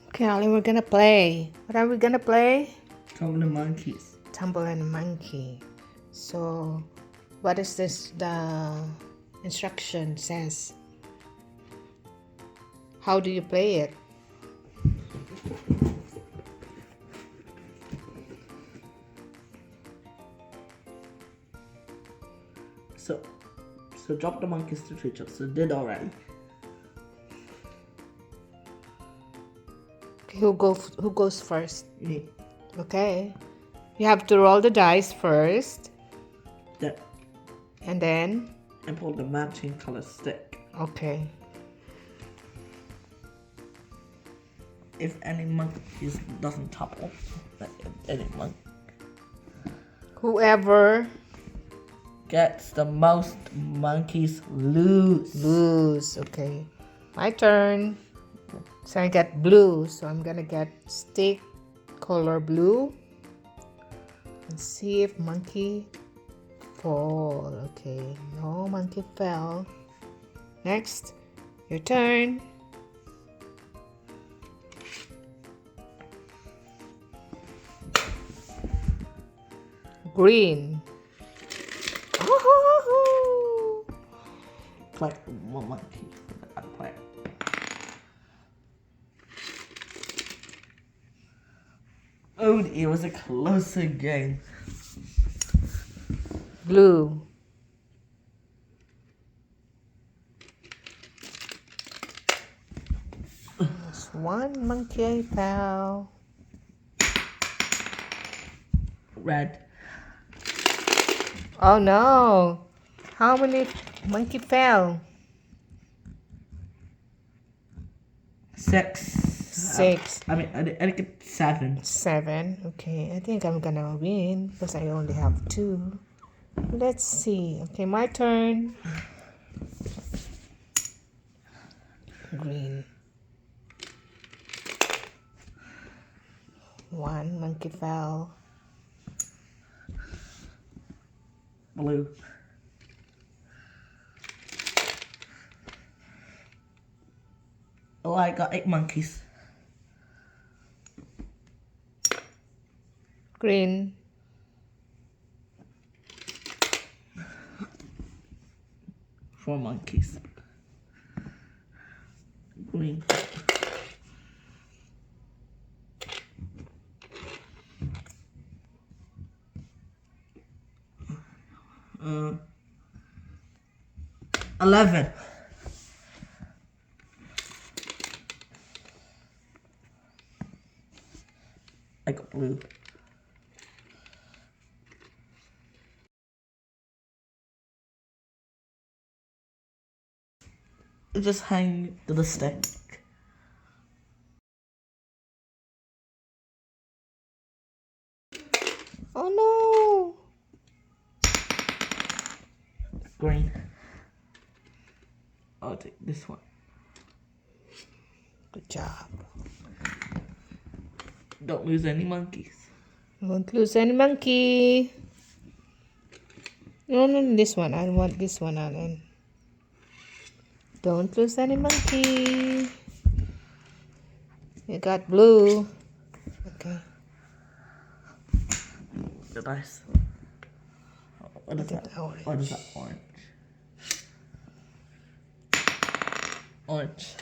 Okay, Ollie, we're gonna play. What are we gonna play? Tumblin Monkeys. Tumblin Monkey. So, what is this? The instruction says. How do you play it? So drop the monkeys to each other. So did already. Okay, who goes first? Me. Okay. You have to roll the dice first. Then And then? I pull the matching color stick. Okay. If any monkeys doesn't topple, any monkey Whoever gets the most monkeys lose. Okay. My turn. So I get blue. So I'm gonna get stick color blue. And see if monkey fall. Okay. No monkey fell. Next. Your turn. Green. Oh, Play one monkey. I play. Oh, it was a closer game. blue. There's one monkey fell. Red. Oh no! How many monkey fell? 6. 6. I didn't get 7. 7. Okay, I think I'm gonna win because I only have 2. Let's see. Okay, my turn. Green. 1 monkey fell. Blue. Oh, I got 8 monkeys. Green. 4 monkeys. Green. Uh, 11. I got blue. It just hang to the stick. Oh no! Green. I'll take this one. Good job. Don't lose any monkeys. Won't lose any monkey. No, this one. I want this one, Alan. Don't lose any monkey. You got blue. Okay. The dice. What is that? Orange. What is that? Orange. Orange.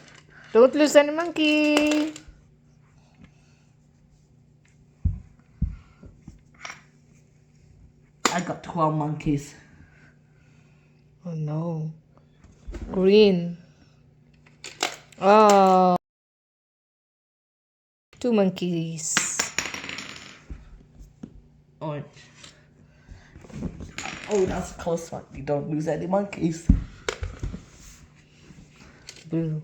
Don't lose any monkey. I got 12 monkeys. Oh no. Green. Oh. 2 monkeys. Orange. Oh, that's a close one. You don't lose any monkeys. Blue.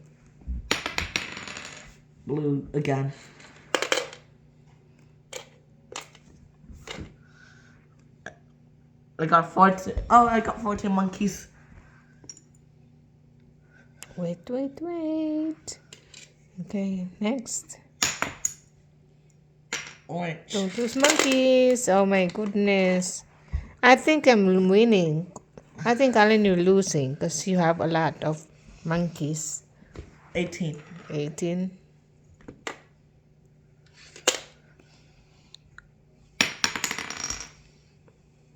Blue again. I got 14. Oh, I got 14 monkeys. Wait. Okay, next. Orange. Don't lose monkeys. Oh my goodness. I think I'm winning. I think Alan, you're losing because you have a lot of monkeys. 18. 18.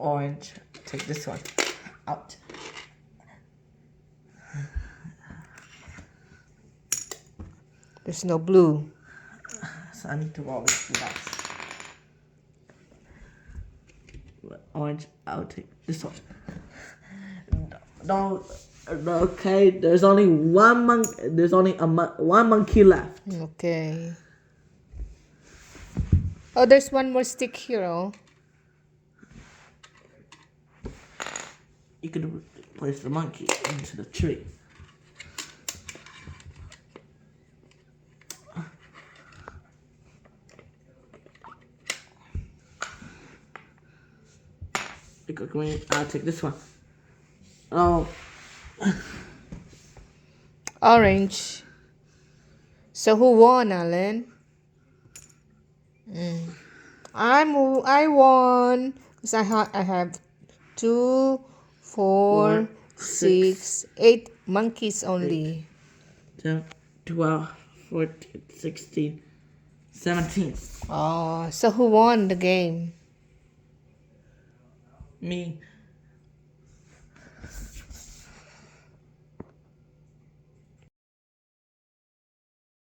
orange. Take this one out. There's no blue. So I need to roll this dice. Orange. I'll take this one. No. Okay. There's only one one monkey left. Okay. Oh, there's one more stick here. Oh. You could place the monkey into the tree. Pick a green. I'll take this one. Oh, Orange. So who won, Alan? I won because I have 2, 4, 6, 8 monkeys only. 10, 12, 14, 16, 17. Oh, so who won the game? Me.